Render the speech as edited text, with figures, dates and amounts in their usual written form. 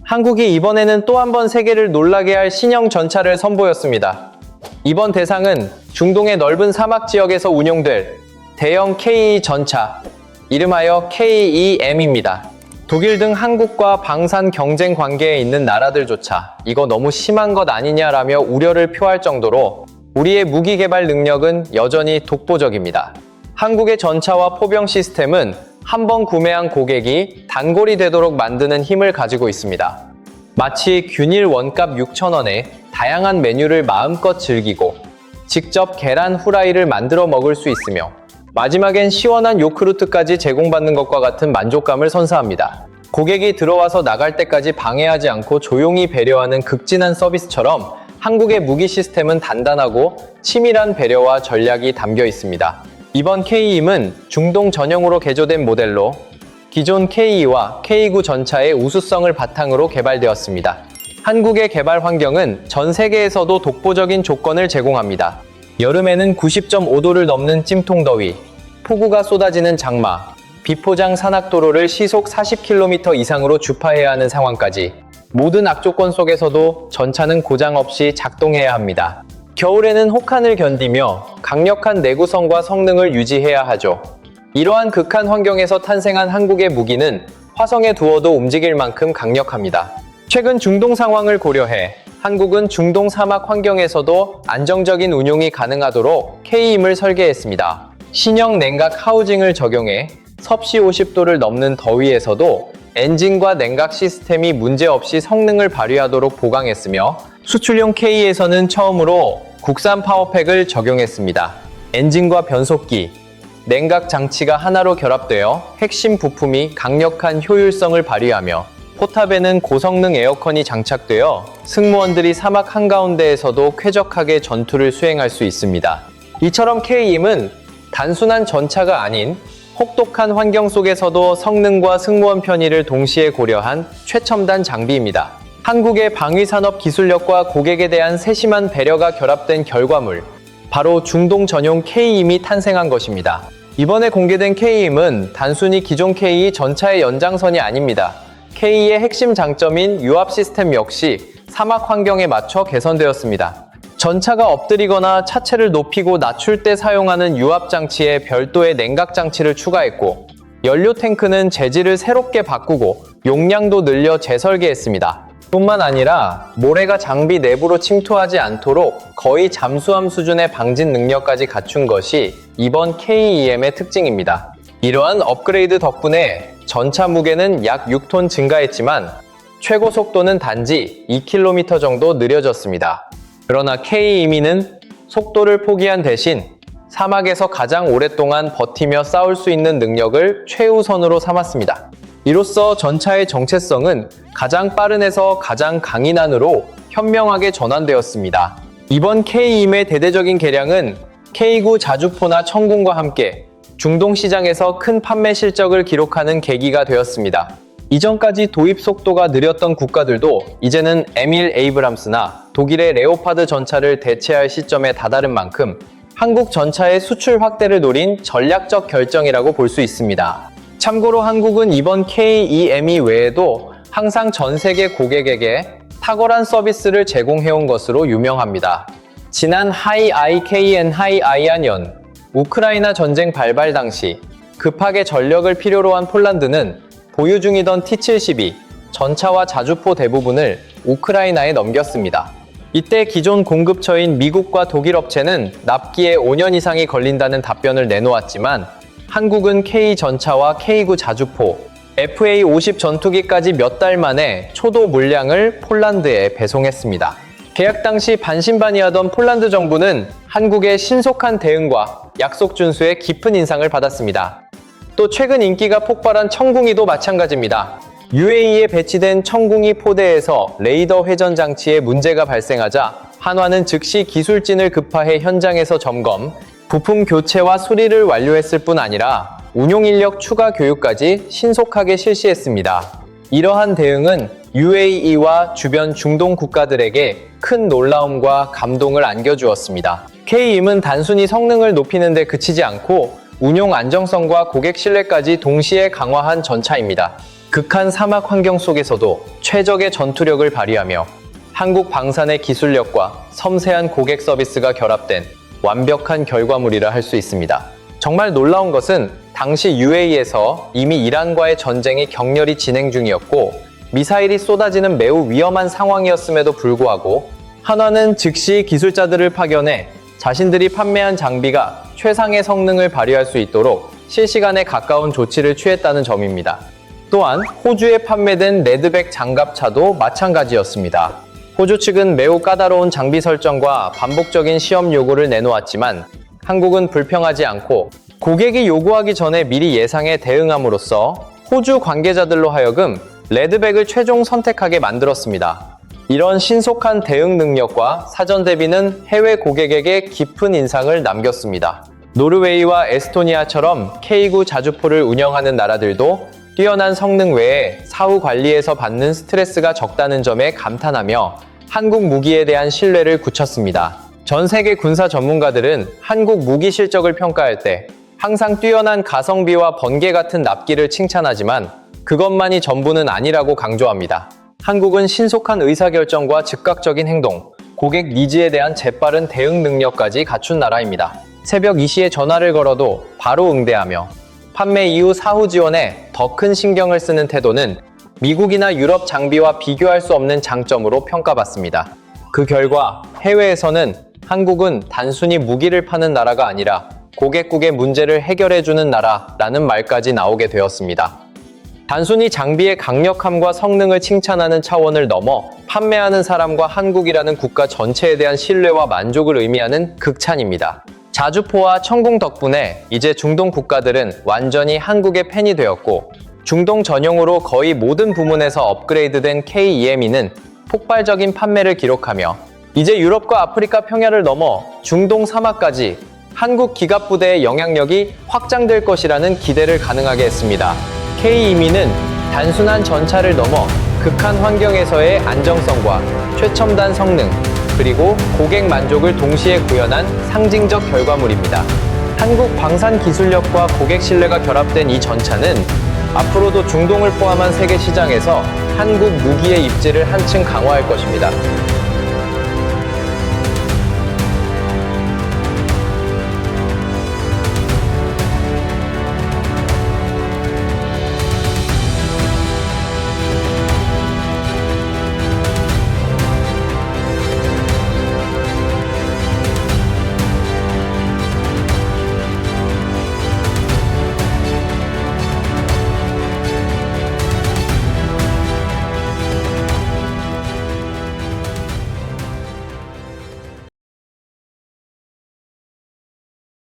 한국이 이번에는 또 한 번 세계를 놀라게 할 신형 전차를 선보였습니다. 이번 대상은 중동의 넓은 사막 지역에서 운용될 대형 KE 전차, 이름하여 KEM입니다. 독일 등 한국과 방산 경쟁 관계에 있는 나라들조차 이거 너무 심한 것 아니냐라며 우려를 표할 정도로 우리의 무기 개발 능력은 여전히 독보적입니다. 한국의 전차와 포병 시스템은 한 번 구매한 고객이 단골이 되도록 만드는 힘을 가지고 있습니다. 마치 균일 원값 6,000원에 다양한 메뉴를 마음껏 즐기고 직접 계란 후라이를 만들어 먹을 수 있으며 마지막엔 시원한 요크루트까지 제공받는 것과 같은 만족감을 선사합니다. 고객이 들어와서 나갈 때까지 방해하지 않고 조용히 배려하는 극진한 서비스처럼 한국의 무기 시스템은 단단하고 치밀한 배려와 전략이 담겨 있습니다. 이번 KEM은 중동 전용으로 개조된 모델로 기존 KE와 K9 전차의 우수성을 바탕으로 개발되었습니다. 한국의 개발 환경은 전 세계에서도 독보적인 조건을 제공합니다. 여름에는 90.5도를 넘는 찜통더위, 폭우가 쏟아지는 장마, 비포장 산악도로를 시속 40km 이상으로 주파해야 하는 상황까지 모든 악조건 속에서도 전차는 고장 없이 작동해야 합니다. 겨울에는 혹한을 견디며 강력한 내구성과 성능을 유지해야 하죠. 이러한 극한 환경에서 탄생한 한국의 무기는 화성에 두어도 움직일 만큼 강력합니다. 최근 중동 상황을 고려해 한국은 중동 사막 환경에서도 안정적인 운용이 가능하도록 KEM을 설계했습니다. 신형 냉각 하우징을 적용해 섭씨 50도를 넘는 더위에서도 엔진과 냉각 시스템이 문제없이 성능을 발휘하도록 보강했으며 수출용 KE에서는 처음으로 국산 파워팩을 적용했습니다. 엔진과 변속기, 냉각 장치가 하나로 결합되어 핵심 부품이 강력한 효율성을 발휘하며 포탑에는 고성능 에어컨이 장착되어 승무원들이 사막 한가운데에서도 쾌적하게 전투를 수행할 수 있습니다. 이처럼 KEM은 단순한 전차가 아닌 혹독한 환경 속에서도 성능과 승무원 편의를 동시에 고려한 최첨단 장비입니다. 한국의 방위산업 기술력과 고객에 대한 세심한 배려가 결합된 결과물, 바로 중동 전용 KEM이 탄생한 것입니다. 이번에 공개된 KEM은 단순히 기존 KE 전차의 연장선이 아닙니다. KE의 핵심 장점인 유압 시스템 역시 사막 환경에 맞춰 개선되었습니다. 전차가 엎드리거나 차체를 높이고 낮출 때 사용하는 유압 장치에 별도의 냉각 장치를 추가했고, 연료 탱크는 재질을 새롭게 바꾸고 용량도 늘려 재설계했습니다. 뿐만 아니라 모래가 장비 내부로 침투하지 않도록 거의 잠수함 수준의 방진 능력까지 갖춘 것이 이번 KEM의 특징입니다. 이러한 업그레이드 덕분에 전차 무게는 약 6톤 증가했지만 최고 속도는 단지 2km 정도 느려졌습니다. 그러나 KEM은 속도를 포기한 대신 사막에서 가장 오랫동안 버티며 싸울 수 있는 능력을 최우선으로 삼았습니다. 이로써 전차의 정체성은 가장 빠른에서 가장 강인한으로 현명하게 전환되었습니다. 이번 KEM의 대대적인 개량은 K9 자주포나 천궁과 함께 중동 시장에서 큰 판매 실적을 기록하는 계기가 되었습니다. 이전까지 도입 속도가 느렸던 국가들도 이제는 M1 에이브람스나 독일의 레오파드 전차를 대체할 시점에 다다른 만큼 한국 전차의 수출 확대를 노린 전략적 결정이라고 볼 수 있습니다. 참고로 한국은 이번 KEM 외에도 항상 전 세계 고객에게 탁월한 서비스를 제공해온 것으로 유명합니다. 지난 하이아이KN 하이아이안연 우크라이나 전쟁 발발 당시 급하게 전력을 필요로 한 폴란드는 보유 중이던 T-72 전차와 자주포 대부분을 우크라이나에 넘겼습니다. 이때 기존 공급처인 미국과 독일 업체는 납기에 5년 이상이 걸린다는 답변을 내놓았지만 한국은 K 전차와 K9 자주포, FA-50 전투기까지 몇 달 만에 초도 물량을 폴란드에 배송했습니다. 계약 당시 반신반의하던 폴란드 정부는 한국의 신속한 대응과 약속 준수에 깊은 인상을 받았습니다. 또 최근 인기가 폭발한 청궁이도 마찬가지입니다. UAE에 배치된 청궁이 포대에서 레이더 회전 장치에 문제가 발생하자 한화는 즉시 기술진을 급파해 현장에서 점검, 부품 교체와 수리를 완료했을 뿐 아니라 운용 인력 추가 교육까지 신속하게 실시했습니다. 이러한 대응은 UAE와 주변 중동 국가들에게 큰 놀라움과 감동을 안겨주었습니다. KEM은 단순히 성능을 높이는 데 그치지 않고 운용 안정성과 고객 신뢰까지 동시에 강화한 전차입니다. 극한 사막 환경 속에서도 최적의 전투력을 발휘하며 한국 방산의 기술력과 섬세한 고객 서비스가 결합된 완벽한 결과물이라 할 수 있습니다. 정말 놀라운 것은 당시 UAE에서 이미 이란과의 전쟁이 격렬히 진행 중이었고 미사일이 쏟아지는 매우 위험한 상황이었음에도 불구하고 한화는 즉시 기술자들을 파견해 자신들이 판매한 장비가 최상의 성능을 발휘할 수 있도록 실시간에 가까운 조치를 취했다는 점입니다. 또한 호주에 판매된 레드백 장갑차도 마찬가지였습니다. 호주 측은 매우 까다로운 장비 설정과 반복적인 시험 요구를 내놓았지만 한국은 불평하지 않고 고객이 요구하기 전에 미리 예상해 대응함으로써 호주 관계자들로 하여금 레드백을 최종 선택하게 만들었습니다. 이런 신속한 대응 능력과 사전 대비는 해외 고객에게 깊은 인상을 남겼습니다. 노르웨이와 에스토니아처럼 K9 자주포를 운영하는 나라들도 뛰어난 성능 외에 사후 관리에서 받는 스트레스가 적다는 점에 감탄하며 한국 무기에 대한 신뢰를 굳혔습니다. 전 세계 군사 전문가들은 한국 무기 실적을 평가할 때 항상 뛰어난 가성비와 번개 같은 납기를 칭찬하지만 그것만이 전부는 아니라고 강조합니다. 한국은 신속한 의사결정과 즉각적인 행동, 고객 니즈에 대한 재빠른 대응 능력까지 갖춘 나라입니다. 새벽 2시에 전화를 걸어도 바로 응대하며 판매 이후 사후 지원에 더 큰 신경을 쓰는 태도는 미국이나 유럽 장비와 비교할 수 없는 장점으로 평가받습니다. 그 결과 해외에서는 한국은 단순히 무기를 파는 나라가 아니라 고객국의 문제를 해결해주는 나라라는 말까지 나오게 되었습니다. 단순히 장비의 강력함과 성능을 칭찬하는 차원을 넘어 판매하는 사람과 한국이라는 국가 전체에 대한 신뢰와 만족을 의미하는 극찬입니다. 자주포와 천궁 덕분에 이제 중동 국가들은 완전히 한국의 팬이 되었고 중동 전용으로 거의 모든 부문에서 업그레이드된 K2ME는 폭발적인 판매를 기록하며 이제 유럽과 아프리카 평야를 넘어 중동 사막까지 한국 기갑부대의 영향력이 확장될 것이라는 기대를 가능하게 했습니다. K2ME는 단순한 전차를 넘어 극한 환경에서의 안정성과 최첨단 성능, 그리고 고객 만족을 동시에 구현한 상징적 결과물입니다. 한국 방산 기술력과 고객 신뢰가 결합된 이 전차는 앞으로도 중동을 포함한 세계 시장에서 한국 무기의 입지를 한층 강화할 것입니다.